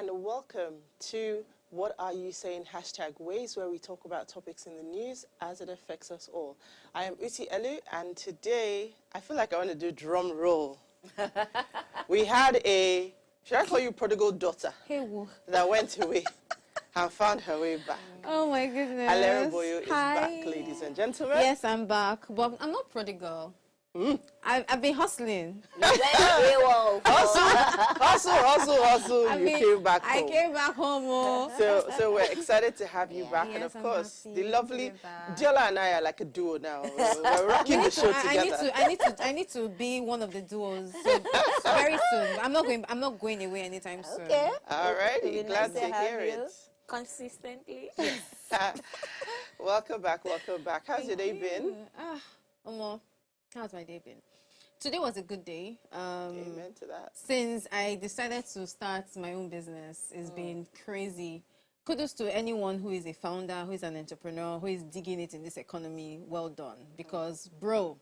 and welcome to What Are You Saying? #ways, where we talk about topics in the news as it affects us all. I am Uti Elu, and today I feel like I want to do drum roll. We had a, should I call you prodigal daughter, that went away and found her way back. Oh my goodness. Alera Boyo is back, ladies and gentlemen. Yes, I'm back, but I'm not prodigal. I've been hustling. Hustle. Came back home. I came back home. So we're excited to have you back. Yes, and of I'm course, happy the lovely to be back. Diola and I are like a duo now. We're rocking the show together. I need to be one of the duos very soon. I'm not going away anytime soon. Okay. All right. Glad Nice to hear it. Consistently. Welcome back. How's your day been? How's my day been? Today was a good day. Amen to that. Since I decided to start my own business, it's been crazy. Kudos to anyone who is a founder, who is an entrepreneur, who is digging it in this economy. Well done. Because, bro,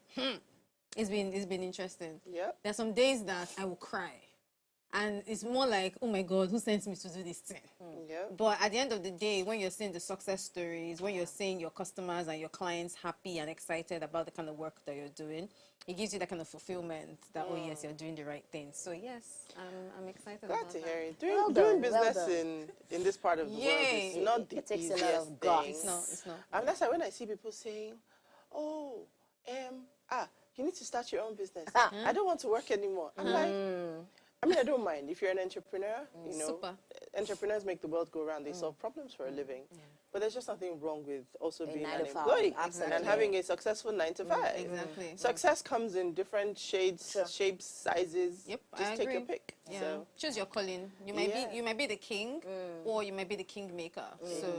it's been interesting. Yep. There's some days that I will cry. And it's more like, oh my God, who sent me to do this thing? Yep. But at the end of the day, when you're seeing the success stories, when you're seeing your customers and your clients happy and excited about the kind of work that you're doing, it gives you that kind of fulfillment that, oh yes, you're doing the right thing. So yes, I'm excited about that. Glad to hear it. Doing business in this part of the world is not the it takes easiest a lot of guts. thing. It's not. And that's why when I see people saying, oh, you need to start your own business. I don't want to work anymore. I'm like, I don't mind. If you're an entrepreneur, you know, entrepreneurs make the world go around. They solve problems for a living. Yeah. But there's just nothing wrong with also being an employee and having a successful 9 to 5. Exactly. Success comes in different shades, shapes, sizes. Yep, just I take agree. your pick. Yeah. So. Choose your calling. You might be the king, or you might be the kingmaker. So,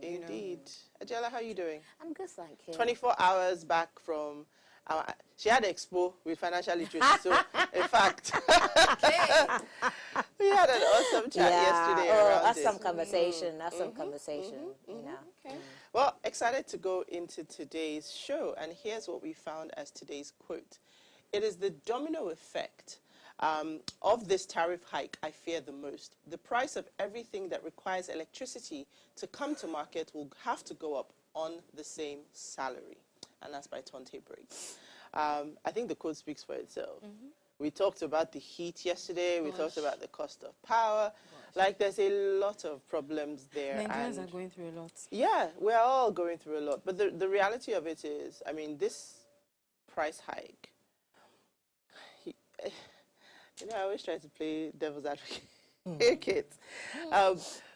Indeed. Adela, how are you doing? I'm good, thank you. 24 hours back from... she had an expo with financial literacy, so in fact, we had an awesome chat yesterday around that's this. some conversation. That's some conversation, you know. Okay. Well, excited to go into today's show, and here's what we found as today's quote. It is the domino effect of this tariff hike I fear the most. The price of everything that requires electricity to come to market will have to go up on the same salary. And that's by Tonte Briggs. I think the quote speaks for itself. We talked about the heat yesterday. We talked about the cost of power. Like, there's a lot of problems there. Nigerians are going through a lot. Yeah, we're all going through a lot. But the reality of it is, I mean, this price hike, I always try to play devil's advocate.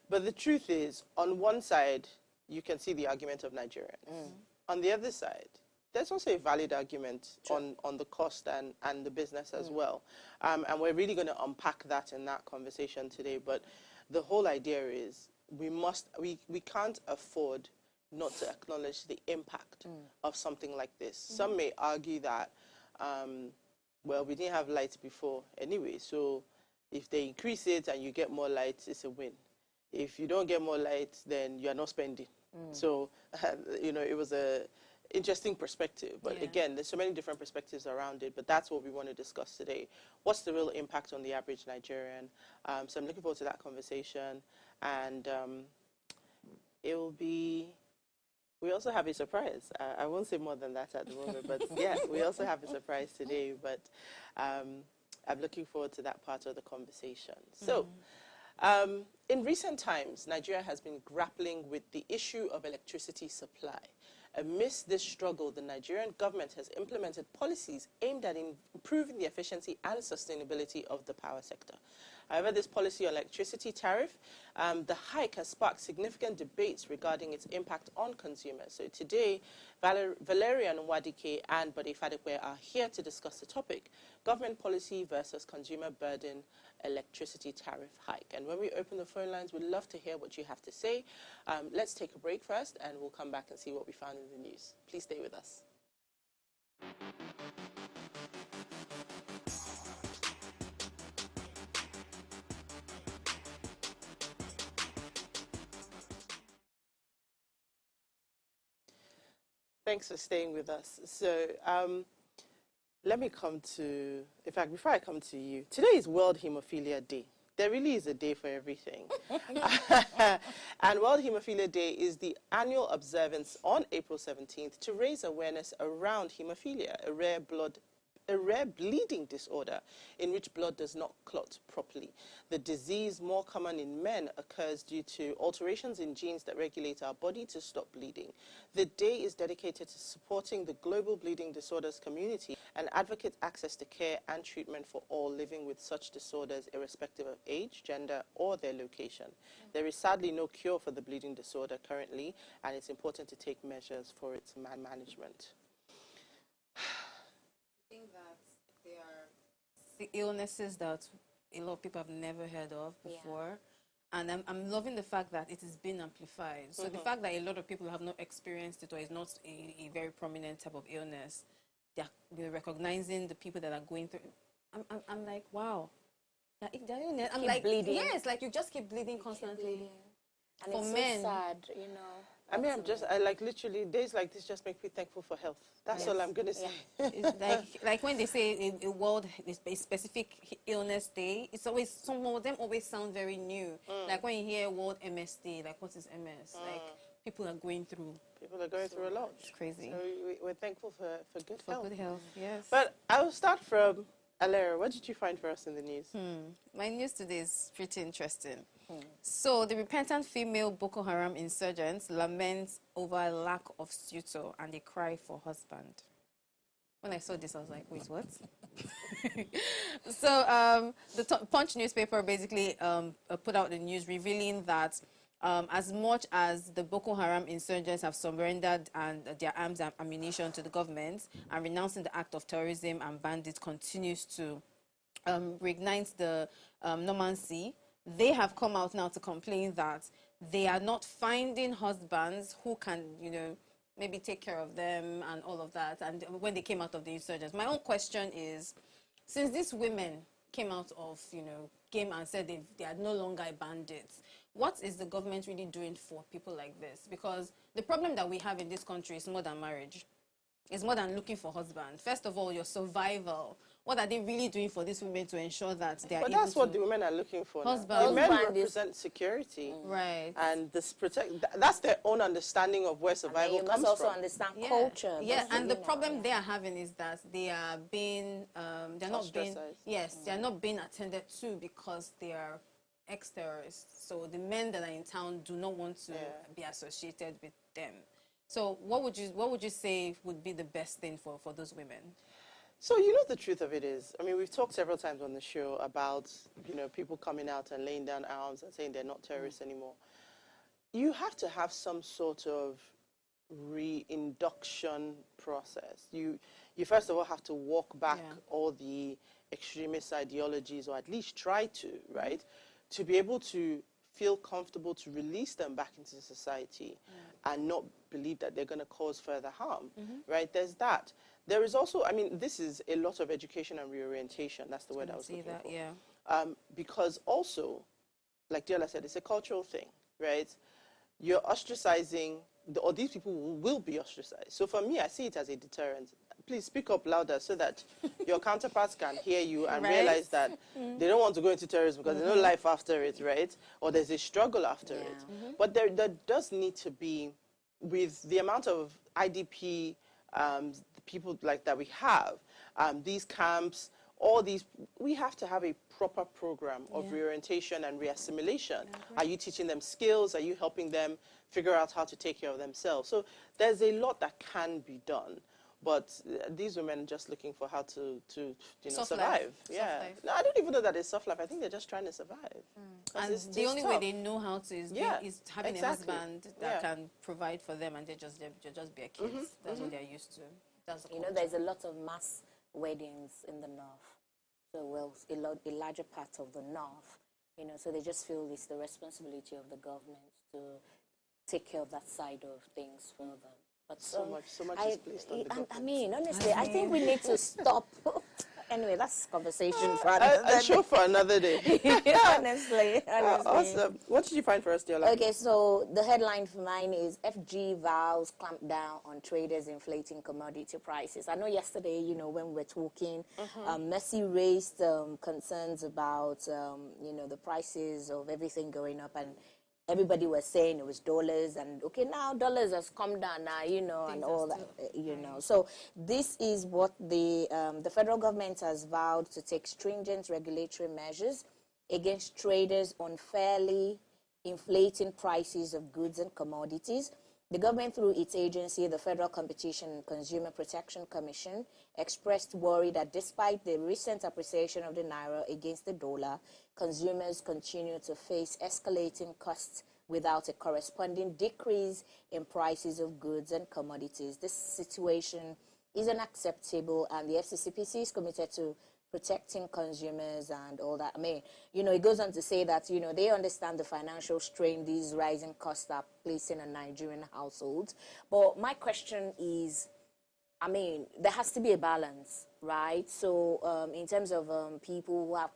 But the truth is, on one side, you can see the argument of Nigerians. On the other side, there's also a valid argument on the cost and the business as well. And we're really going to unpack that in that conversation today. But the whole idea is we can't afford not to acknowledge the impact of something like this. Some may argue that, well, we didn't have lights before anyway, so if they increase it and you get more lights, it's a win. If you don't get more lights, then you're not spending. So, it was a interesting perspective. But again, there's so many different perspectives around it. But that's what we want to discuss today. What's the real impact on the average Nigerian? So I'm looking forward to that conversation. And it will be... We also have a surprise. I won't say more than that at the moment. But yeah, we also have a surprise today. But I'm looking forward to that part of the conversation. So... in recent times, Nigeria has been grappling with the issue of electricity supply. Amidst this struggle, the Nigerian government has implemented policies aimed at improving the efficiency and sustainability of the power sector. However, this policy on electricity tariff, the hike has sparked significant debates regarding its impact on consumers. So today, Valerian Wadike and Bode Fadekwe are here to discuss the topic, government policy versus consumer burden electricity tariff hike. And when we open the phone lines, we'd love to hear what you have to say. Let's take a break first, and we'll come back and see what we found in the news. Please stay with us. Thanks for staying with us. So let me come to, in fact, before I come to you, today is World Hemophilia Day. there really is a day for everything. And World Hemophilia Day is the annual observance on April 17th to raise awareness around hemophilia, a rare bleeding disorder in which blood does not clot properly. The disease, more common in men, occurs due to alterations in genes that regulate our body to stop bleeding. The day is dedicated to supporting the global bleeding disorders community and advocate access to care and treatment for all living with such disorders, irrespective of age, gender, or their location. There is sadly no cure for the bleeding disorder currently, and it's important to take measures for its management. That there are illnesses that a lot of people have never heard of before. And I'm loving the fact that it is being amplified. So the fact that a lot of people have not experienced it or is not a very prominent type of illness, they're recognizing the people that are going through. I'm like, wow. I'm like, bleeding. yes, like you just keep bleeding constantly. And for it's men, so sad, you know. I mean, I like literally days like this just make me thankful for health. That's all I'm gonna say. It's like when they say a specific illness day, it's always, some of them always sound very new. Like when you hear World MS Day, like what is MS? Like people are going through. People are going through a lot. It's crazy. So we're thankful for good health. For good health, yes. But I will start from Alera. What did you find for us in the news? My news today is pretty interesting. So the repentant female Boko Haram insurgents lament over a lack of suitor and they cry for husband. When I saw this, I was like, wait, what? So the Punch newspaper basically put out the news revealing that as much as the Boko Haram insurgents have surrendered and their arms and ammunition to the government and renouncing the act of terrorism and bandits continues to reignite the Normandy, they have come out now to complain that they are not finding husbands who can, you know, maybe take care of them and all of that. And when they came out of the insurgents, my own question is, since these women came out of, you know, game and said they are no longer bandits, what is the government really doing for people like this? Because the problem that we have in this country is more than marriage. It's more than looking for husband. First of all, your survival. What are they really doing for these women to ensure that they are able to... But that's what the women are looking for. Husband. The men represent security. Right. And this that's their own understanding of where survival comes from. You must also understand culture. Yeah, and the problem they are having is that they are being... they're not being... Yes, they're not being attended to because they are ex-terrorists. So the men that are in town do not want to be associated with them. So what would you say would be the best thing for those women? So, you know, the truth of it is, I mean, we've talked several times on the show about, you know, people coming out and laying down arms and saying they're not terrorists anymore. You have to have some sort of reinduction process. You first of all have to walk back all the extremist ideologies, or at least try to, right, to be able to feel comfortable to release them back into society and not believe that they're going to cause further harm, right? There's that. There is also, I mean, this is a lot of education and reorientation. That's the word I was looking for. Yeah. Because also, like Diola said, it's a cultural thing, right? You're ostracizing, or these people will be ostracized. So for me, I see it as a deterrent. Please speak up louder so that your counterparts can hear you and realize that they don't want to go into terrorism because there's no life after it, right? Or there's a struggle after it. But there does need to be, with the amount of IDP people like that we have, these camps, all these, we have to have a proper program of reorientation and reassimilation. Are you teaching them skills? Are you helping them figure out how to take care of themselves? So there's a lot that can be done. But these women are just looking for how to you know, survive. Yeah. No, I don't even know that it's soft life. I think they're just trying to survive. And the only way they know how to is having a husband that can provide for them, and they just be a kids. That's what they're used to. That's the culture. You know, there's a lot of mass weddings in the north. So, well, a larger part of the north, you know, so they just feel it's the responsibility of the government to take care of that side of things for them. But so much is placed on the government. I mean, honestly, I think we need to stop Anyway, that's conversation for another a show for another day. honestly. Awesome. What did you find for us, Diola? Okay, so the headline for mine is FG vows clamp down on traders inflating commodity prices. I know yesterday, you know, when we were talking, Messi raised concerns about, you know, the prices of everything going up, and everybody was saying it was dollars, and okay, now dollars has come down now, you know, and all that, you know. So this is what the federal government has vowed to take stringent regulatory measures against traders unfairly inflating prices of goods and commodities. The government, through its agency, the Federal Competition and Consumer Protection Commission, expressed worry that despite the recent appreciation of the naira against the dollar, consumers continue to face escalating costs without a corresponding decrease in prices of goods and commodities. This situation is unacceptable, and the FCCPC is committed to protecting consumers and all that. I mean, you know, it goes on to say that, you know, they understand the financial strain these rising costs are placing on Nigerian households. But my question is, I mean, there has to be a balance, right? So in terms of people who have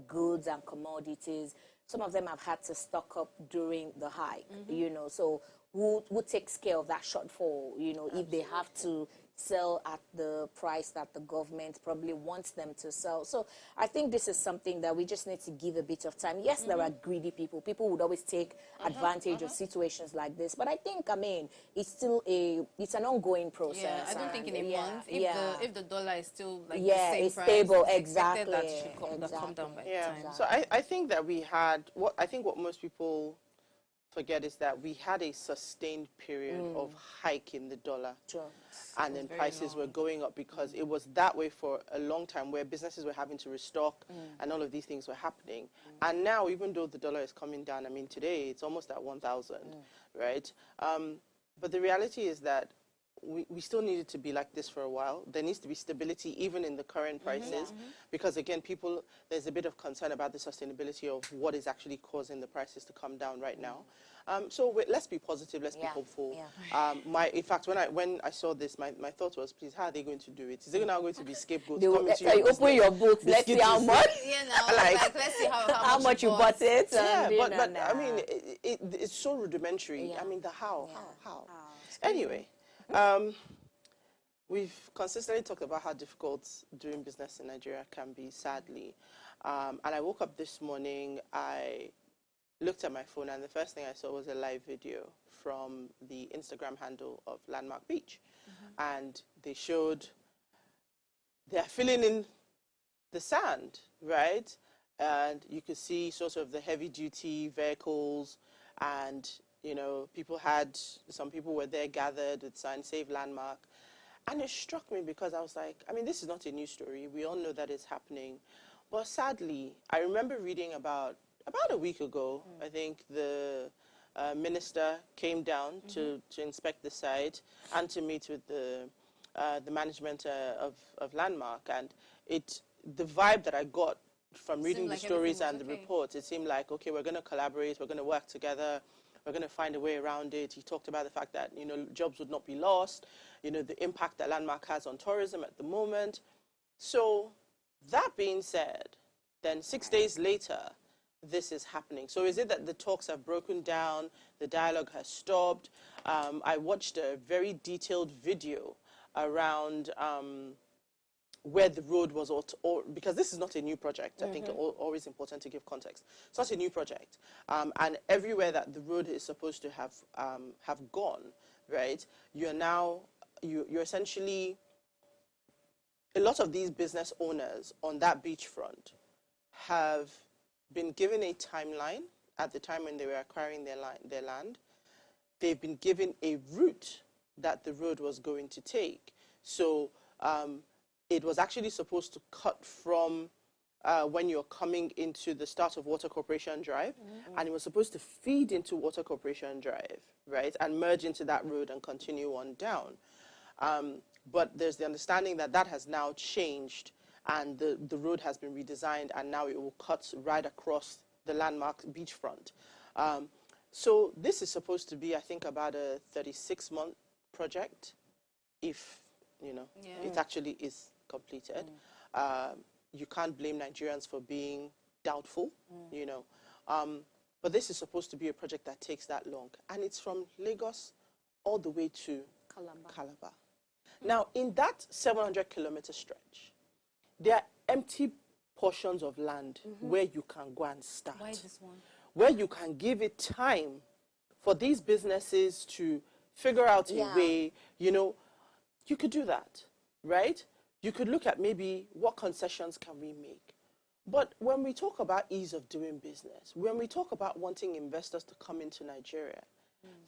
goods and commodities, some of them have had to stock up during the hike, you know, so who takes care of that shortfall, you know, if they have to sell at the price that the government probably wants them to sell. So I think this is something that we just need to give a bit of time. Yes, there are greedy people. People would always take advantage of situations like this. But I think, I mean, it's still it's an ongoing process. Yeah, I don't think in a month, if the dollar is still like the yeah, same it's price, stable, it's exactly. expected that it should come down by time. So I think that we had, what most people forget is that we had a sustained period of hike in the dollar. Sure. And then prices were going up because it was that way for a long time, where businesses were having to restock and all of these things were happening. And now, even though the dollar is coming down, I mean, today it's almost at 1,000, right? But the reality is that we still need it to be like this for a while. There needs to be stability even in the current prices, because again, there's a bit of concern about the sustainability of what is actually causing the prices to come down right now. So let's be positive, let's be hopeful. In fact, when I saw this, my thought was, please, how are they going to do it? Is it now going to be scapegoats? You open your books, let's see how much. Yeah, no, like let's see how much you bought it. Yeah, but I mean, it's so rudimentary. I mean, the how. Anyway. We've consistently talked about how difficult doing business in Nigeria can be, sadly. And I woke up this morning, I looked at my phone, and the first thing I saw was a live video from the Instagram handle of Landmark Beach. And they're filling in the sand, right? And you could see sort of the heavy-duty vehicles, and you know, some people were there gathered with signs, Save Landmark. And it struck me because I was like, I mean, this is not a new story. We all know that it's happening. But sadly, I remember reading about a week ago, I think the minister came down to inspect the site and to meet with the management of Landmark. And the vibe that I got from reading the stories and the reports, it seemed like, okay, we're going to collaborate, we're going to work together, we're going to find a way around it. He talked about the fact that, you know, jobs would not be lost, you know, the impact that Landmark has on tourism at the moment. So that being said, then 6 days later, this is happening. So is it that the talks have broken down, the dialogue has stopped? I watched a very detailed video around where the road was, because this is not a new project. I think always important to give context. It's not a new project, and everywhere that the road is supposed to have gone, right? You're essentially, a lot of these business owners on that beachfront have been given a timeline at the time when they were acquiring their land. They've been given a route that the road was going to take. So it was actually supposed to cut from when you're coming into the start of Water Corporation Drive, and it was supposed to feed into Water Corporation Drive, right, and merge into that road and continue on down. But there's the understanding that that has now changed, and the road has been redesigned, and now it will cut right across the Landmark beachfront. So this is supposed to be, I think, about a 36-month project, if, you know, it actually is completed. you can't blame Nigerians for being doubtful, you know. But this is supposed to be a project that takes that long. And it's from Lagos all the way to Calabar. Now, in that 700-kilometer stretch, there are empty portions of land where you can go and start. Why this one? Where you can give it time for these businesses to figure out a way, you know, you could do that, right? You could look at maybe what concessions can we make. But when we talk about ease of doing business, when we talk about wanting investors to come into Nigeria,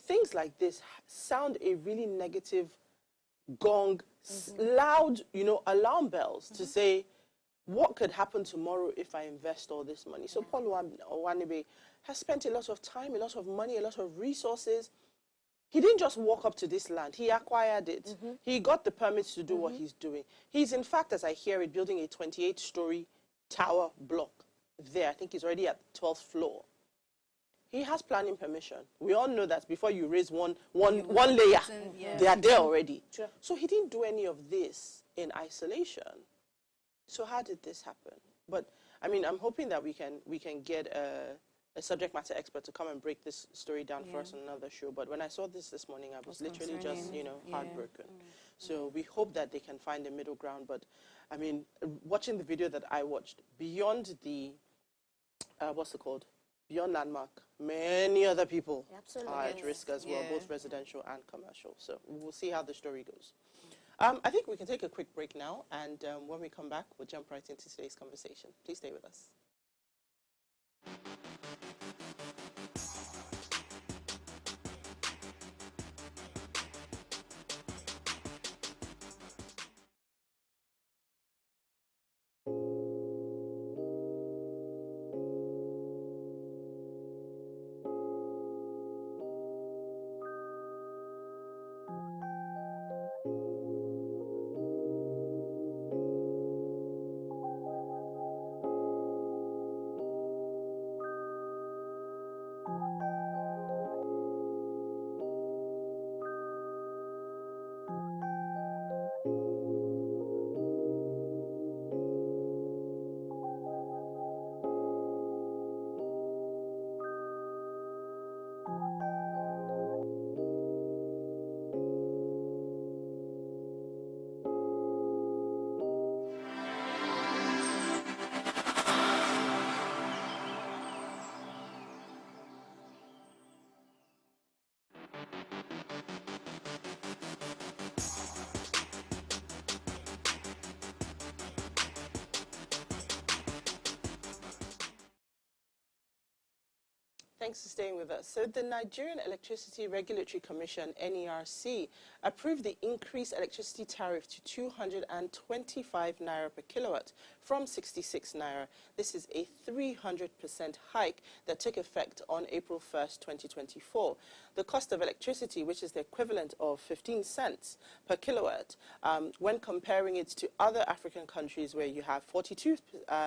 things like this sound a really negative gong, loud, you know, alarm bells to say, what could happen tomorrow if I invest all this money? So Paul Owanibe has spent a lot of time, a lot of money, a lot of resources. He didn't just walk up to this land. He acquired it. He got the permits to do what he's doing. He's, in fact, as I hear it, building a 28-story tower block there. I think he's already at the 12th floor. He has planning permission. We all know that before you raise one layer, they are there already. Sure. So he didn't do any of this in isolation. So how did this happen? But I mean, I'm hoping that we can get a subject matter expert to come and break this story down for us on another show. But when I saw this morning, I was literally just, you know, heartbroken. So we hope that they can find a middle ground. But I mean, watching the video that I watched, beyond the what's it called? Beyond Landmark, many other people are at risk as well, both residential and commercial. So we'll see how the story goes. I think we can take a quick break now, and when we come back, we'll jump right into today's conversation. Please stay with us. Thanks for staying with us. So the Nigerian Electricity Regulatory Commission, NERC, approved the increased electricity tariff to 225 naira per kilowatt from 66 naira. This is a 300% hike that took effect on April 1st, 2024. The cost of electricity, which is the equivalent of 15 cents per kilowatt, when comparing it to other African countries where you have 42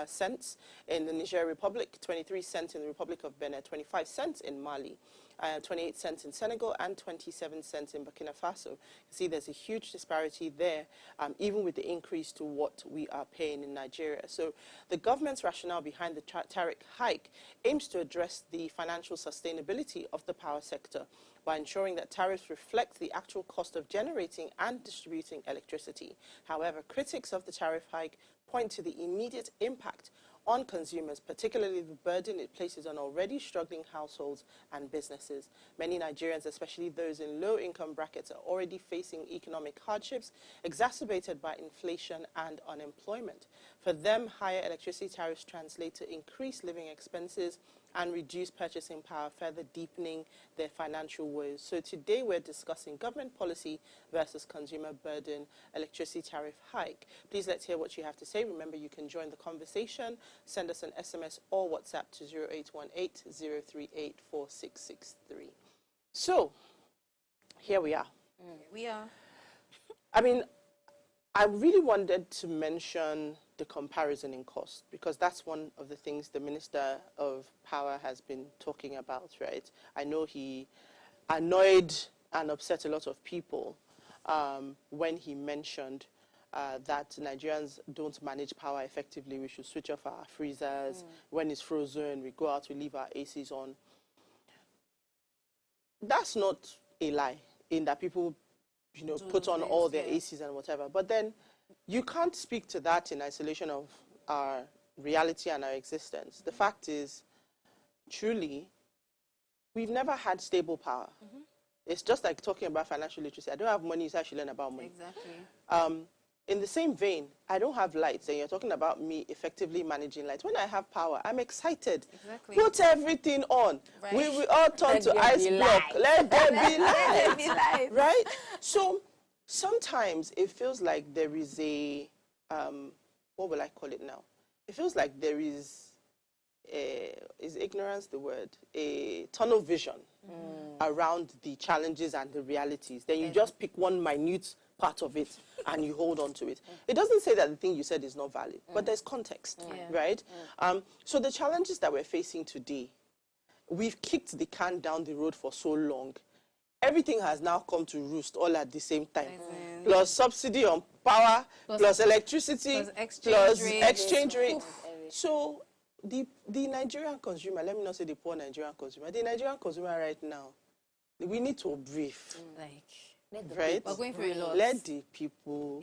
cents in the Niger Republic, 23 cents in the Republic of Benin, 25 cents in Mali, 28 cents in Senegal, and 27 cents in Burkina Faso. You see there's a huge disparity there, even with the increase to what we are paying in Nigeria. So the government's rationale behind the tariff hike aims to address the financial sustainability of the power sector by ensuring that tariffs reflect the actual cost of generating and distributing electricity. However, critics of the tariff hike point to the immediate impact on consumers, particularly the burden it places on already struggling households and businesses. Many Nigerians, especially those in low-income brackets, are already facing economic hardships exacerbated by inflation and unemployment. For them, higher electricity tariffs translate to increased living expenses and reduced purchasing power, further deepening their financial woes. So today we're discussing government policy versus consumer burden electricity tariff hike. Please let's hear what you have to say. Remember, you can join the conversation. Send us an SMS or WhatsApp to 0818-038-4663. So here we are. We are. I mean, I really wanted to mention the comparison in cost, because that's one of the things the Minister of Power has been talking about, right? I know he annoyed and upset a lot of people when he mentioned that Nigerians don't manage power effectively. We should switch off our freezers. When it's frozen, we go out, we leave our ACs on. That's not a lie, in that people, put on all their ACs and whatever. But then you can't speak to that in isolation of our reality and our existence. The fact is, truly, we've never had stable power. It's just like talking about financial literacy. I don't have money, so I should learn about money. Exactly. In the same vein, I don't have lights, and you're talking about me effectively managing lights. When I have power, I'm excited. Exactly. Put everything on. Right. We all turn to ice block. Let there be light. Right? So sometimes it feels like there is a, what will I call it now? It feels like there is ignorance the word? A tunnel vision around the challenges and the realities. Then you just pick one minute part of it and you hold on to it. It doesn't say that the thing you said is not valid, but there's context, right? So the challenges that we're facing today, we've kicked the can down the road for so long. Everything has now come to roost all at the same time. Plus subsidy on power, plus electricity, plus exchange rate. So the Nigerian consumer, let me not say the poor Nigerian consumer, the Nigerian consumer right now, we need to breathe. Right? We're going through a lot. Let the people.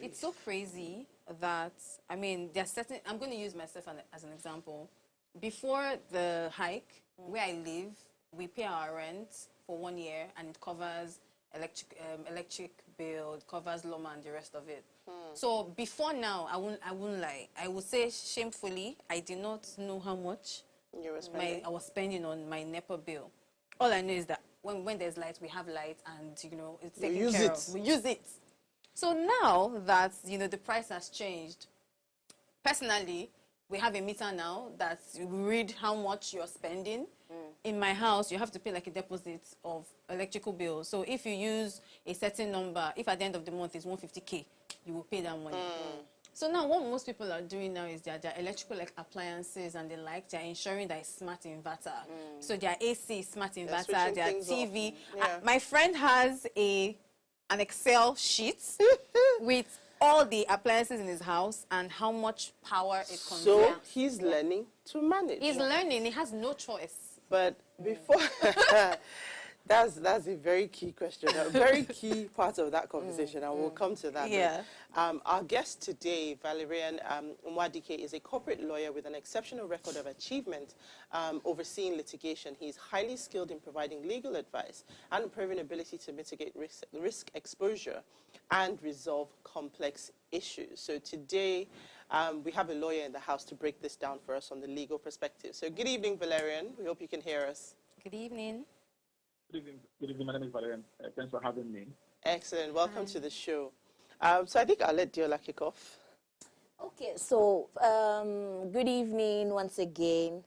It's so crazy that, I mean, there's certain, I'm going to use myself as an example. Before the hike, where I live, we pay our rent for 1 year, and it covers electric bill, it covers Loma and the rest of it. So before now, I wouldn't lie. I would say shamefully, I did not know how much I was spending on my NEPA bill. All I know is that when there's light, we have light, and it's taken care of. We use it. So now that the price has changed, personally, we have a meter now that read how much you're spending. In my house, you have to pay like a deposit of electrical bill. So if you use a certain number, if at the end of the month it's 150K, you will pay that money. So now what most people are doing now is their electrical appliances and the like, they're ensuring that it's smart inverter. So their AC is smart inverter, their TV. My friend has an Excel sheet with all the appliances in his house and how much power it consumes. So he's learning to manage. He's learning. He has no choice. But before, that's a very key question, a very key part of that conversation, and we'll come to that. Yeah. Our guest today, Valerian Nwadike, is a corporate lawyer with an exceptional record of achievement overseeing litigation. He's highly skilled in providing legal advice and a proven ability to mitigate risk exposure and resolve complex issues. So today, we have a lawyer in the house to break this down for us on the legal perspective. So good evening, Valerian. We hope you can hear us. Good evening. Good evening. My name is Valerian. Thanks for having me. Excellent. Welcome to the show. So I think I'll let Diola kick off. Okay, so good evening once again.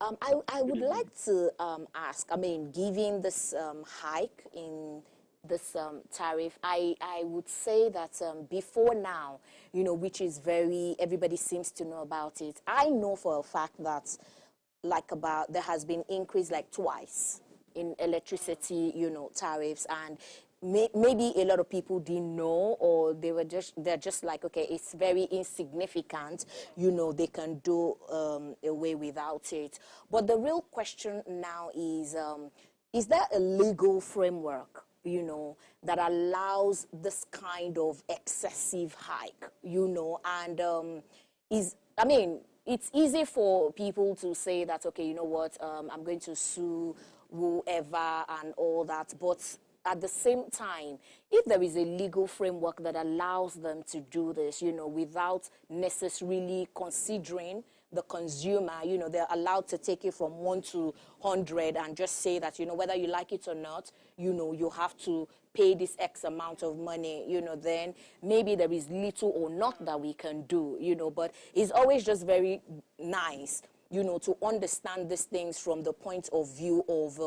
I would like to ask, I mean, given this hike in this tariff, I would say that before now, which is everybody seems to know about it. I know for a fact that there has been increase like twice in electricity, tariffs, and maybe a lot of people didn't know, or they're just like, okay, it's very insignificant, they can do away without it. But the real question now is there a legal framework that allows this kind of excessive hike, and it's easy for people to say that, okay, you know what, I'm going to sue whoever and all that, but at the same time, if there is a legal framework that allows them to do this, without necessarily considering the consumer, they're allowed to take it from 1 to 100 and just say that, whether you like it or not, you have to pay this X amount of money, then maybe there is little or not that we can do, but it's always just very nice, to understand these things from the point of view of,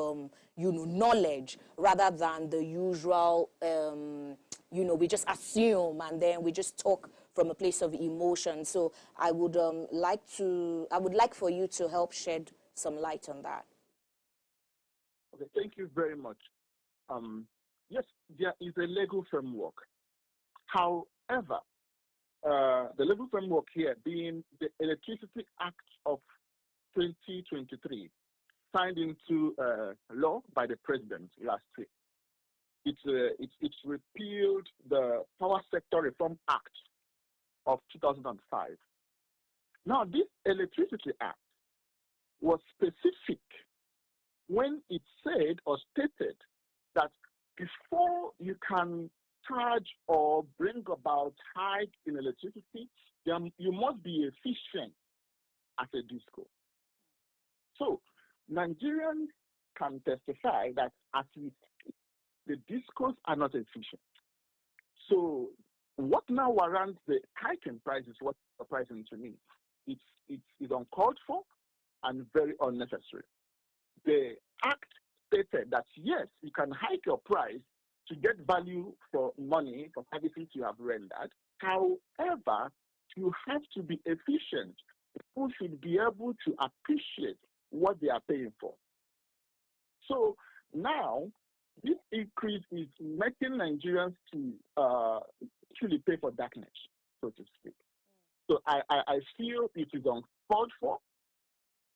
knowledge, rather than the usual, we just assume and then we just talk from a place of emotion. So I would like for you to help shed some light on that. Okay, thank you very much. Yes, there is a legal framework. However, the legal framework here being the Electricity Act of 2023, signed into law by the president last week. It's repealed the Power Sector Reform Act of 2005. Now, this Electricity Act was specific when it said or stated that before you can charge or bring about hike in electricity, you must be efficient as a disco. So Nigerians can testify that at least the discos are not efficient. So what now warrants the hike in prices? What's surprising to me? It's uncalled for and very unnecessary. The act stated that yes, you can hike your price to get value for money for services you have rendered. However, you have to be efficient. People should be able to appreciate what they are paying for. So now, this increase is making Nigerians to actually pay for darkness, so to speak. So I feel it is uncalled for.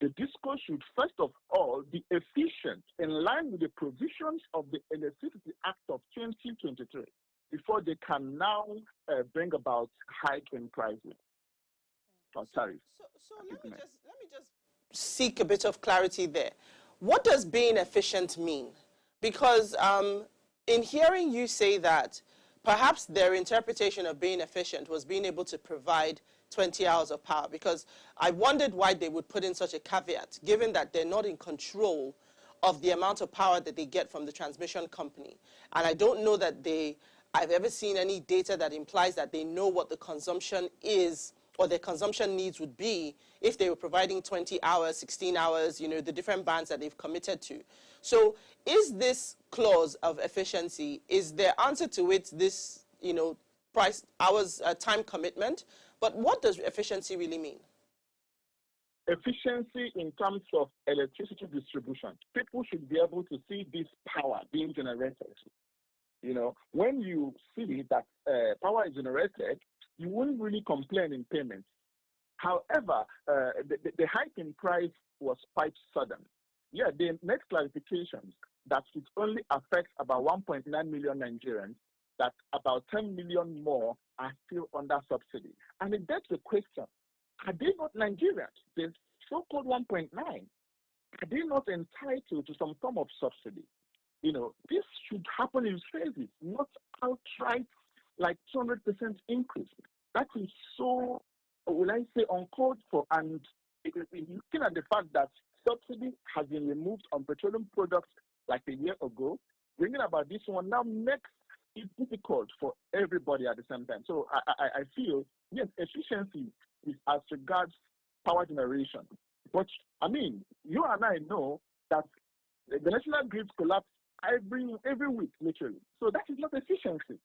The disco should first of all be efficient in line with the provisions of the Electricity Act of 2023 before they can now bring about hike in prices or tariffs. So let me just seek a bit of clarity there. What does being efficient mean? Because in hearing you say that, perhaps their interpretation of being efficient was being able to provide 20 hours of power, because I wondered why they would put in such a caveat, given that they're not in control of the amount of power that they get from the transmission company. And I don't know that I've ever seen any data that implies that they know what the consumption is or their consumption needs would be if they were providing 20 hours, 16 hours, the different bands that they've committed to. So is this clause of efficiency, is their answer to it this, price, hours, time commitment? But what does efficiency really mean? Efficiency in terms of electricity distribution. People should be able to see this power being generated. When you see that power is generated, you wouldn't really complain in payments. However, the hike in price was quite sudden. Yeah, they made clarifications that it only affects about 1.9 million Nigerians, that about 10 million more are still under subsidy. And it begs the question, are they not Nigerians? The so-called 1.9, are they not entitled to some form of subsidy? This should happen in phases, not outright like 200% increase. That is so, will I say, uncalled for. And looking at the fact that subsidy has been removed on petroleum products like a year ago, bringing about this one now makes it difficult for everybody at the same time. So I feel, yes, efficiency is as regards power generation. But, you and I know that the national grids collapse every week, literally. So that is not efficiency.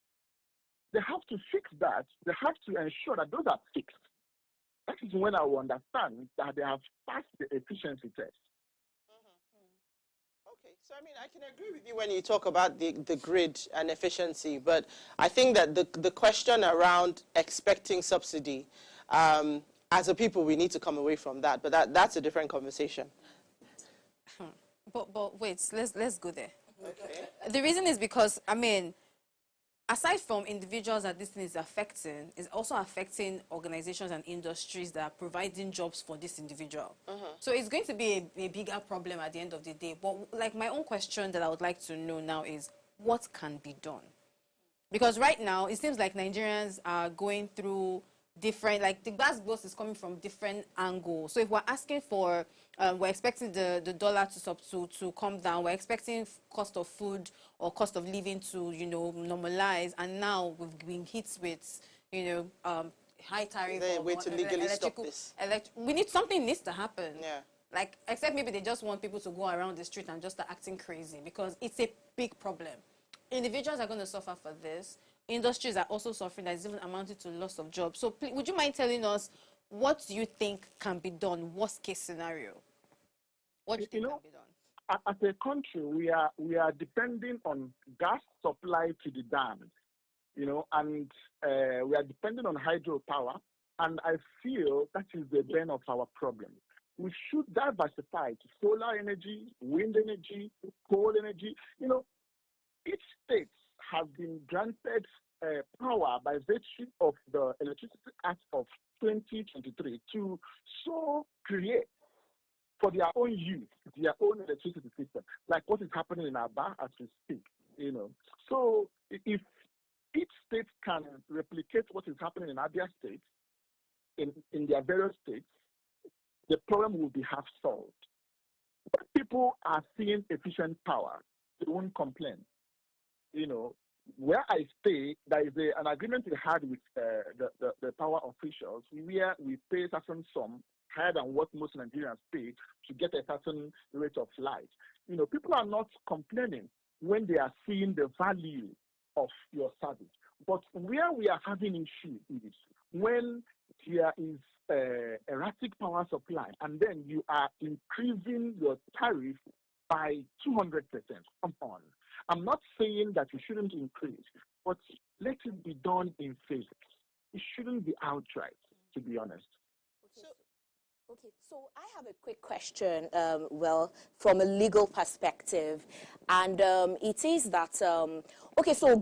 They have to fix that. They have to ensure that those are fixed. That is when I will understand that they have passed the efficiency test. Okay, so I can agree with you when you talk about the grid and efficiency, but I think that the question around expecting subsidy, as a people, we need to come away from that, but that's a different conversation. But wait, let's go there. Okay. The reason is because, aside from individuals that this thing is affecting, it's also affecting organizations and industries that are providing jobs for this individual. So it's going to be a bigger problem at the end of the day. But my own question that I would like to know now is, what can be done? Because right now, it seems like Nigerians are going through different, the gas bills is coming from different angles. So if we're asking for, we're expecting the dollar to come down, we're expecting cost of food or cost of living to, normalize, and now we've been hit with, high tariff. Is there a way to legally stop this? Something needs to happen. Yeah. Except maybe they just want people to go around the street and just start acting crazy, because it's a big problem. Individuals are going to suffer for this. Industries are also suffering, that is even amounting to loss of jobs. So please, would you mind telling us what do you think can be done, worst case scenario? What do you think can be done? As a country, we are depending on gas supply to the dams. and we are dependent on hydropower, and I feel that is the bane of our problem. We should diversify to solar energy, wind energy, coal energy. Each state has been granted power by virtue of the Electricity Act of 2023 to so create for their own use, their own electricity system, like what is happening in Aba as we speak. So if each state can replicate what is happening in Abia State, in their various states, the problem will be half solved. But people are seeing efficient power, they won't complain. Where I stay, there is an agreement we had with the power officials where we pay a certain sum higher than what most Nigerians pay to get a certain rate of light. People are not complaining when they are seeing the value of your service. But where we are having issue is when there is erratic power supply and then you are increasing your tariff by 200%. Come on. I'm not saying that you shouldn't increase, but let it be done in phases. It shouldn't be outright, to be honest. Okay, so I have a quick question, from a legal perspective, and it is that, so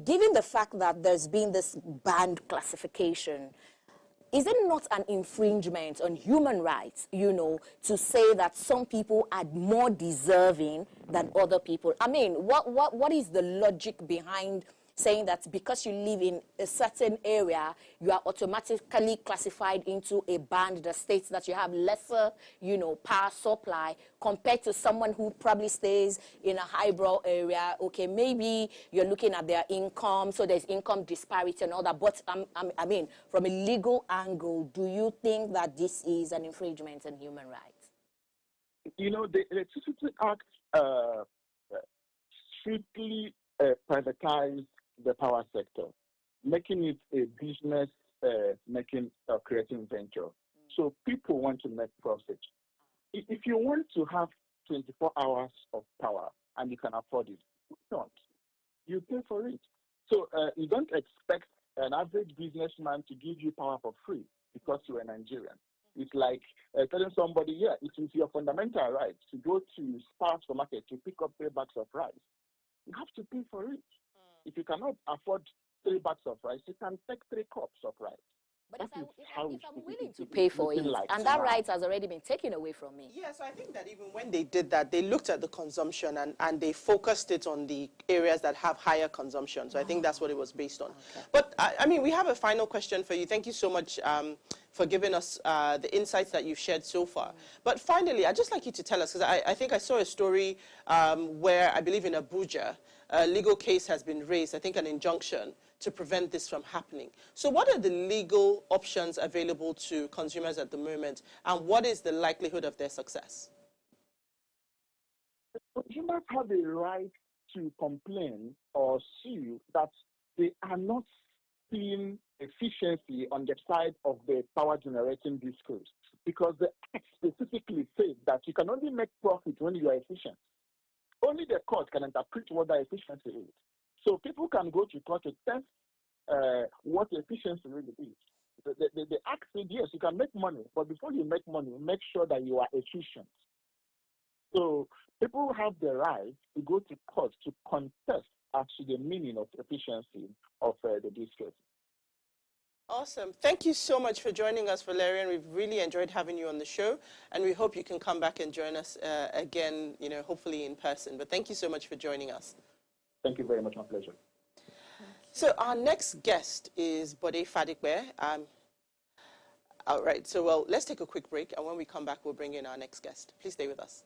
given the fact that there's been this band classification, is it not an infringement on human rights, to say that some people are more deserving than other people? I mean, what is the logic behind saying that because you live in a certain area, you are automatically classified into a band that states that you have lesser, power supply compared to someone who probably stays in a highbrow area? Okay, maybe you're looking at their income, so there's income disparity and all that. But I mean, from a legal angle, do you think that this is an infringement on human rights? The Electricity Act strictly privatized the power sector, making it a business, creating venture. So people want to make profit. If you want to have 24 hours of power and you can afford it, why not? You pay for it. So you don't expect an average businessman to give you power for free because you're a Nigerian. It's like telling somebody, it is your fundamental right to go to Spar supermarket to pick up 3 bags of rice. You have to pay for it. If you cannot afford 3 bags of rice, you can take 3 cups of rice. But if I'm willing to pay for it, and that right has already been taken away from me. Yeah, so I think that even when they did that, they looked at the consumption and they focused it on the areas that have higher consumption. So I think that's what it was based on. Okay. But, I mean, we have a final question for you. Thank you so much for giving us the insights that you've shared so far. But finally, I'd just like you to tell us, because I think I saw a story where I believe in Abuja, a legal case has been raised, I think an injunction, to prevent this from happening. So what are the legal options available to consumers at the moment, and what is the likelihood of their success? Consumers have a right to complain or sue that they are not seeing efficiency on the side of the power generating discourse, because the Act specifically says that you can only make profit when you are efficient. Only the court can interpret what that efficiency is. So people can go to court to test what efficiency really is. The Act said, yes, you can make money, but before you make money, make sure that you are efficient. So people have the right to go to court to contest as to the meaning of efficiency of the discourse. Awesome. Thank you so much for joining us, Valerian. We've really enjoyed having you on the show, and we hope you can come back and join us again, hopefully in person. But thank you so much for joining us. Thank you very much. My pleasure. So our next guest is Bode Fadigbe. All right. So, well, let's take a quick break, and when we come back, we'll bring in our next guest. Please stay with us.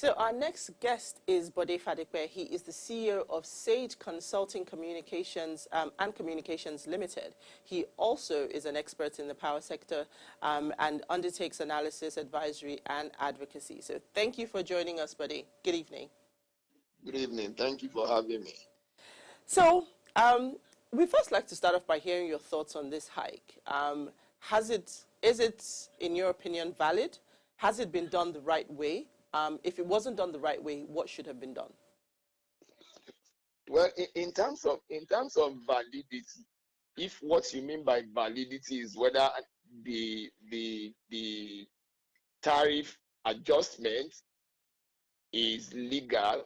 So our next guest is Bode Fadekpe. He is the CEO of Sage Consulting Communications and Communications Limited. He also is an expert in the power sector and undertakes analysis, advisory, and advocacy. So thank you for joining us, Bode. Good evening. Good evening. Thank you for having me. So we first like to start off by hearing your thoughts on this hike. Is it, in your opinion, valid? Has it been done the right way? If it wasn't done the right way, what should have been done? Well, in terms of validity, if what you mean by validity is whether the tariff adjustment is legal,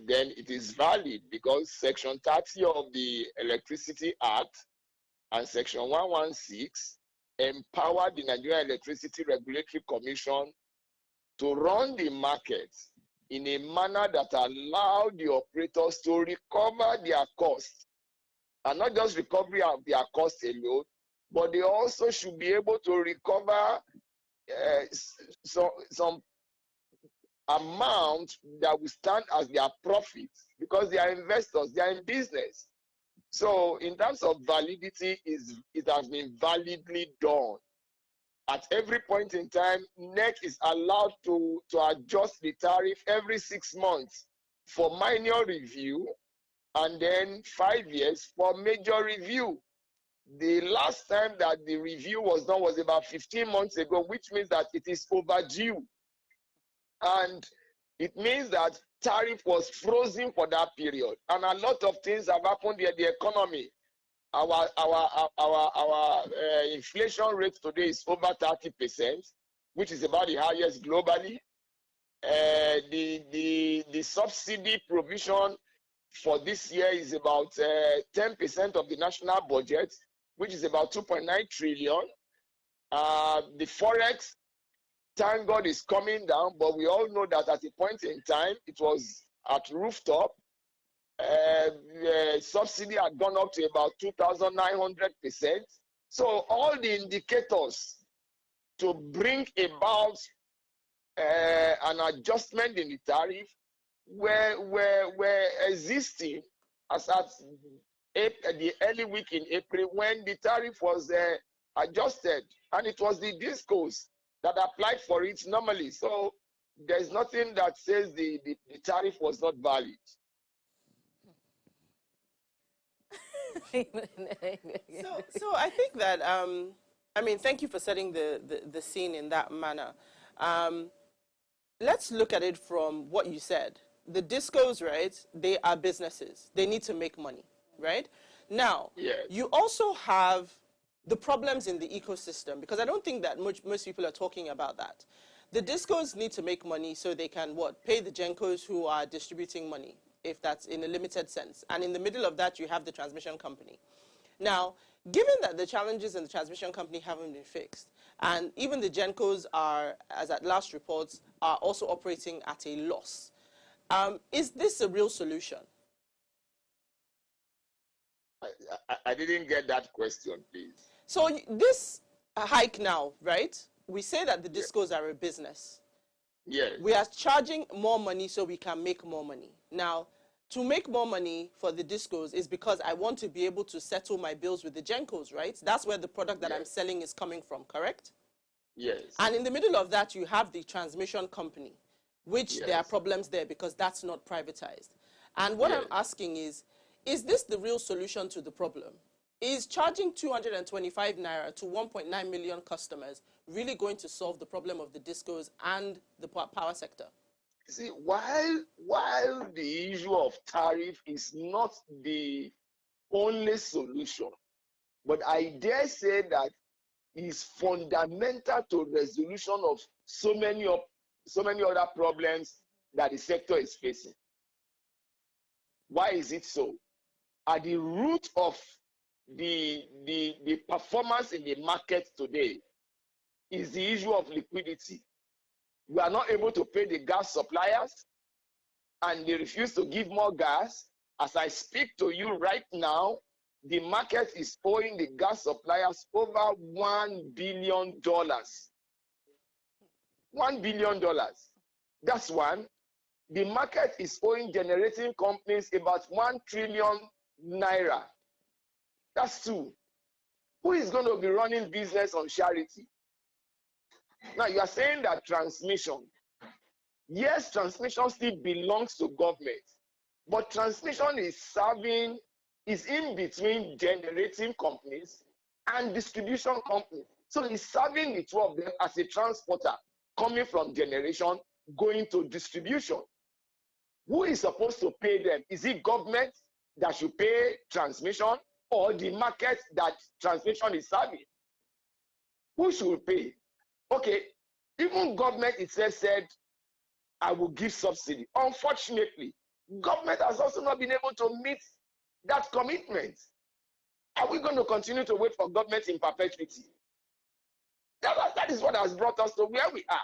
then it is valid because Section 30 of the Electricity Act and Section 116 empower the Nigerian Electricity Regulatory Commission to run the market in a manner that allow the operators to recover their costs, and not just recovery of their costs alone, but they also should be able to recover some amount that will stand as their profits because they are investors, they are in business. So in terms of validity, it has been validly done. At every point in time, NEC is allowed to adjust the tariff every 6 months for minor review and then 5 years for major review. The last time that the review was done was about 15 months ago, which means that it is overdue. And it means that tariff was frozen for that period. And a lot of things have happened in the economy. Our inflation rate today is over 30%, which is about the highest globally. The subsidy provision for this year is about 10% of the national budget, which is about 2.9 trillion. The forex, thank God, is coming down, but we all know that at a point in time it was at rooftop. Subsidy had gone up to about 2,900%. So all the indicators to bring about an adjustment in the tariff were existing as at the early week in April when the tariff was adjusted, and it was the discos that applied for it normally. So there's nothing that says the tariff was not valid. So I think that, I mean, thank you for setting the scene in that manner. Let's look at it from what you said. The discos, right, they are businesses. They need to make money, right? Now, Yes. You also have the problems in the ecosystem, because I don't think that most people are talking about that. The discos need to make money so they can, pay the gencos who are distributing money, if that's in a limited sense. And in the middle of that, you have the transmission company. Now, given that the challenges in the transmission company haven't been fixed, and even the gencos are, as at last reports, are also operating at a loss, is this a real solution? I didn't get that question, please. So this hike now, right? We say that the discos are a business. Yes. We are charging more money so we can make more money. Now, to make more money for the discos is because I want to be able to settle my bills with the gencos, right? That's where the product that I'm selling is coming from, correct? Yes. And in the middle of that, you have the transmission company, which there are problems there because that's not privatized. And what I'm asking is this the real solution to the problem? Is charging 225 naira to 1.9 million customers really going to solve the problem of the discos and the power sector? See, while the issue of tariff is not the only solution, but I dare say that is fundamental to resolution of so many other problems that the sector is facing. Why is it so? At the root of the performance in the market today is the issue of liquidity. We are not able to pay the gas suppliers, and they refuse to give more gas. As I speak to you right now, the market is owing the gas suppliers over $1 billion. $1 billion. That's one. The market is owing generating companies about 1 trillion naira. That's two. Who is going to be running business on charity? Now, you are saying that transmission. Yes, transmission still belongs to government, but transmission is in between generating companies and distribution companies. So it's serving the two of them as a transporter coming from generation going to distribution. Who is supposed to pay them? Is it government that should pay transmission or the market that transmission is serving? Who should pay? Okay, even government itself said, I will give subsidy. Unfortunately, government has also not been able to meet that commitment. Are we going to continue to wait for government in perpetuity? That is what has brought us to where we are.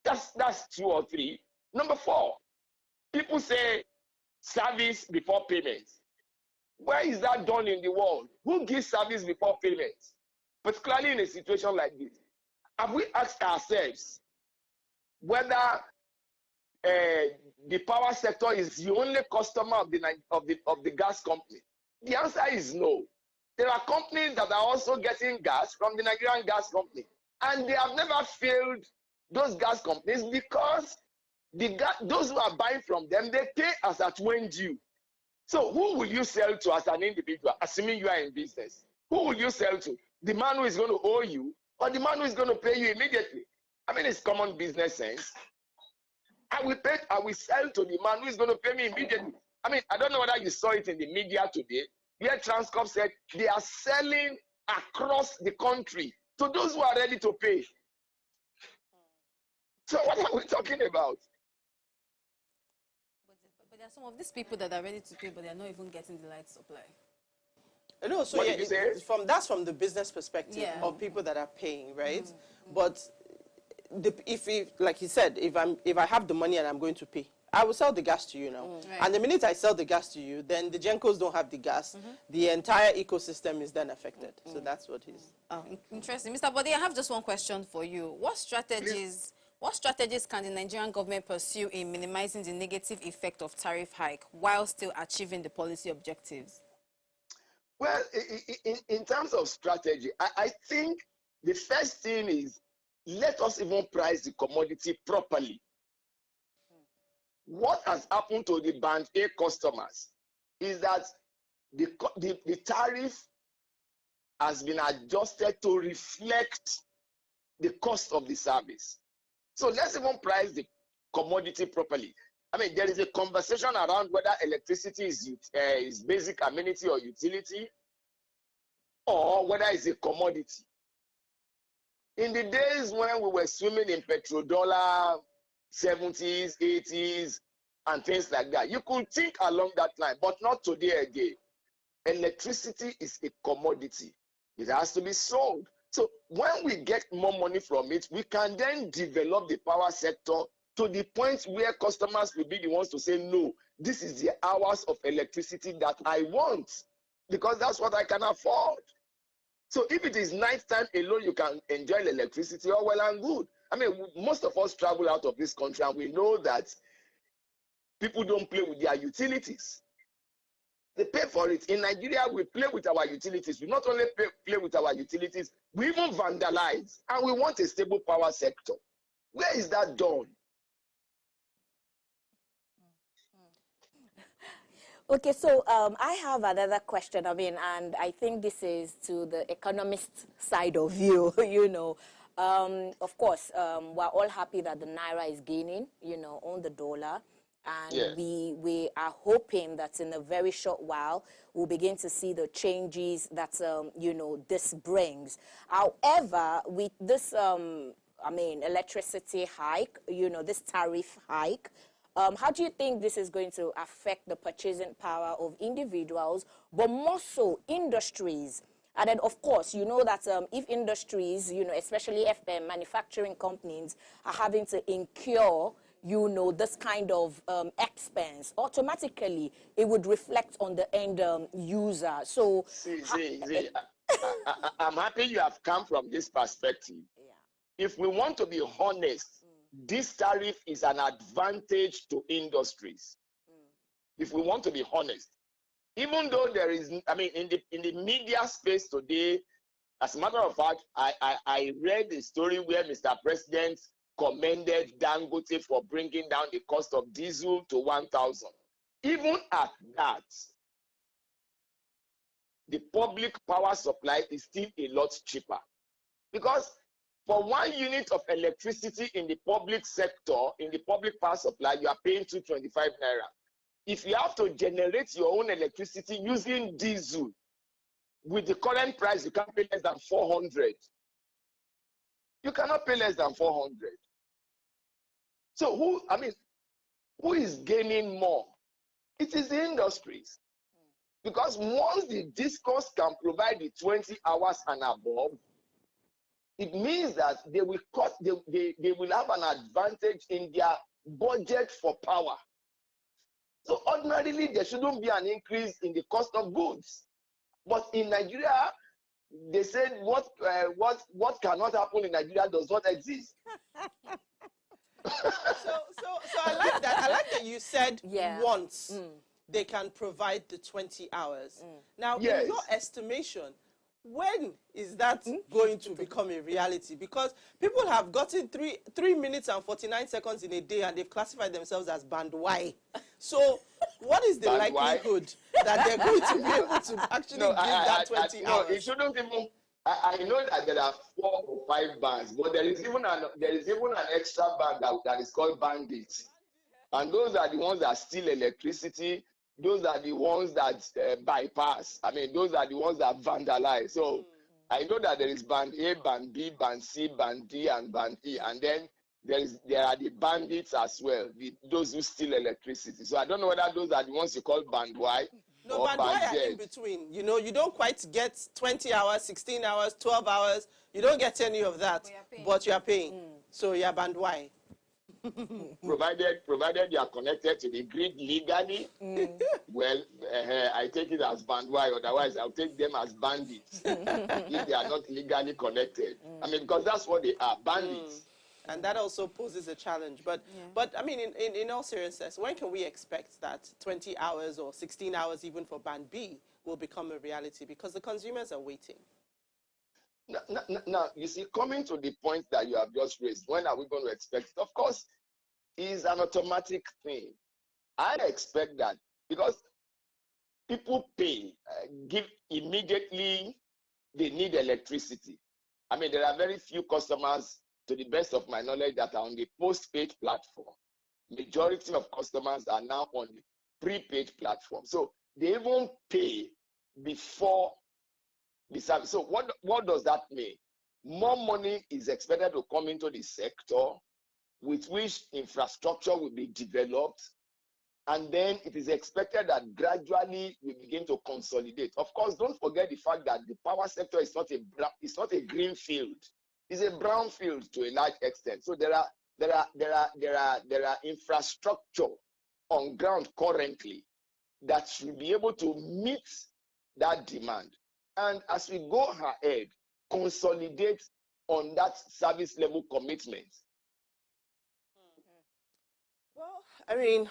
That's two or three. Number four, people say service before payment. Where is that done in the world? Who gives service before payment? Particularly in a situation like this. Have we asked ourselves whether the power sector is the only customer of the gas company? The answer is no. There are companies that are also getting gas from the Nigerian gas company, and they have never failed those gas companies because those who are buying from them, they pay as at when due. So who will you sell to as an individual, assuming you are in business? Who will you sell to? The man who is going to owe you or the man who is going to pay you immediately? I mean, it's common business sense. I will sell to the man who is going to pay me immediately. I mean, I don't know whether you saw it in the media today, where Transcorp said they are selling across the country to those who are ready to pay. So what are we talking about? But there are some of these people that are ready to pay, but they are not even getting the light supply. No, so What yeah, did you say? that's from the business perspective of people that are paying, right? But if like he said, if I have the money and I'm going to pay, I will sell the gas to you now. Right. And the minute I sell the gas to you, then the Gencos don't have the gas. The entire ecosystem is then affected. So that's what he's... Oh, interesting. Mr. Body, I have just one question for you. What strategies can the Nigerian government pursue in minimizing the negative effect of tariff hike while still achieving the policy objectives? Well, in terms of strategy, I think the first thing is let us even price the commodity properly. What has happened to the band A customers is that the tariff has been adjusted to reflect the cost of the service. So let's even price the commodity properly. I mean, there is a conversation around whether electricity is basic amenity or utility, or whether it's a commodity. In the days when we were swimming in petrodollar 70s, 80s, and things like that, you could think along that line, but not today again. Electricity is a commodity. It has to be sold. So when we get more money from it, we can then develop the power sector to the point where customers will be the ones to say, no, this is the hours of electricity that I want, because that's what I can afford. So if it is nighttime alone, you can enjoy the electricity, all well and good. I mean, most of us travel out of this country, and we know that people don't play with their utilities. They pay for it. In Nigeria, we play with our utilities. We not only play with our utilities, we even vandalize. And we want a stable power sector. Where is that done? Okay, so I have another question. I mean, and I think this is to the economist side of you, you know. Of course, we're all happy that the Naira is gaining, you know, on the dollar. And Yes. we are hoping that in a very short while, we'll begin to see the changes that, you know, this brings. However, with this, I mean, electricity hike, you know, this tariff hike, how do you think this is going to affect the purchasing power of individuals, but more so industries? And then, of course, you know that if industries, you know, especially if manufacturing companies are having to incur, you know, this kind of expense, automatically it would reflect on the end user. So, I'm happy you have come from this perspective. yeah. If we want to be honest, this tariff is an advantage to industries. If we want to be honest, even though there is, I mean, in the media space today, as a matter of fact, I read a story where Mr. President commended Dangote for bringing down the cost of diesel to 1,000. Even at that, the public power supply is still a lot cheaper. Because for 1 unit of electricity in the public sector, in the public power supply, you are paying 225 naira. If you have to generate your own electricity using diesel, with the current price, you can't pay less than 400. You cannot pay less than 400. So who is gaining more? It is the industries. Because once the discourse can provide the 20 hours and above, it means that they will have an advantage in their budget for power. So ordinarily, there shouldn't be an increase in the cost of goods. But in Nigeria, they said what cannot happen in Nigeria does not exist. So I like that. I like that you said once they can provide the 20 hours. Now, Yes. in your estimation, when is that going to become a reality? Because people have gotten 3 minutes and 49 seconds in a day, and they've classified themselves as band Y. So what is the Band Y? likelihood that they're going to be able to actually give that 20 hours? No, it shouldn't even. I know that there are 4 or 5 bands, but there is even an extra band that is called bandits, and those are the ones that steal electricity. Those are the ones that bypass. I mean, those are the ones that vandalize. So I know that there is band A, band B, band C, band D, and band E, and then there are the bandits as well, those who steal electricity. So I don't know whether those are the ones you call band Y. No, or band band Y Z. are in between. You know, you don't quite get 20 hours, 16 hours, 12 hours. You don't get any of that, but you are paying. So you are band Y. Provided you are connected to the grid legally, well, I take it as band Y. Otherwise, I'll take them as bandits if they are not legally connected. I mean, because that's what they are, bandits. And that also poses a challenge. But I mean, in all seriousness, when can we expect that 20 hours or 16 hours even for band B will become a reality? Because the consumers are waiting. Now, you see, coming to the point that you have just raised, when are we going to expect it? Of course, it's an automatic thing. I expect that because people pay, give immediately, they need electricity. I mean, there are very few customers, to the best of my knowledge, that are on the postpaid platform. Majority of customers are now on the prepaid platform. So they even pay before the service. So what does that mean? More money is expected to come into the sector, with which infrastructure will be developed, and then it is expected that gradually we begin to consolidate. Of course, don't forget the fact that the power sector is not a green field; it's a brown field to a large extent. So there are infrastructure on ground currently that should be able to meet that demand. And as we go ahead, consolidate on that service level commitment. Well, I mean,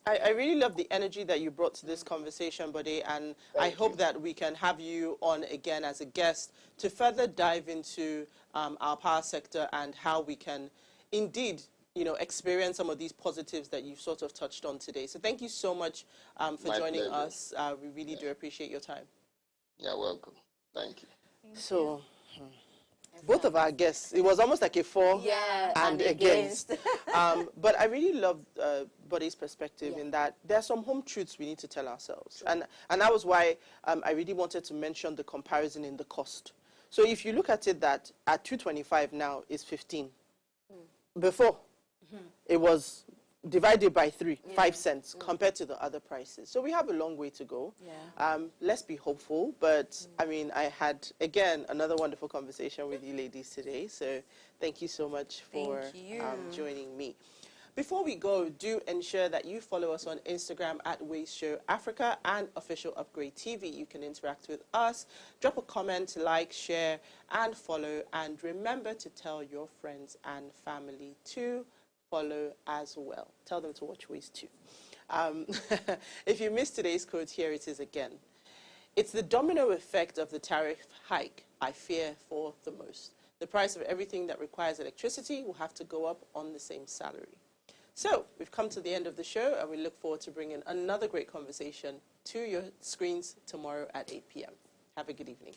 I really love the energy that you brought to this conversation, Bode, and I hope that we can have you on again as a guest to further dive into our power sector and how we can indeed, experience some of these positives that you sort of touched on today. So thank you so much for joining us. We really do appreciate your time. You're welcome. Thank you. So, both of our guests, it was almost like a for and against. But I really love Bode's perspective in that there are some home truths we need to tell ourselves. And that was why I really wanted to mention the comparison in the cost. So if you look at it, that at 225 now is 15. Before, it was divided by 5 cents compared to the other prices. So we have a long way to go. Let's be hopeful. But I mean, I had, again, another wonderful conversation with you ladies today. So thank you so much for joining me. Before we go, do ensure that you follow us on Instagram at Ways Show Africa and Official Upgrade TV. You can interact with us, drop a comment, like, share, and follow. And remember to tell your friends and family too. follow as well. Tell them to watch Ways too. If you missed today's quote, here it is again. It's the domino effect of the tariff hike I fear for the most. The price of everything that requires electricity will have to go up on the same salary. So we've come to the end of the show, and we look forward to bringing another great conversation to your screens tomorrow at 8 p.m. Have a good evening.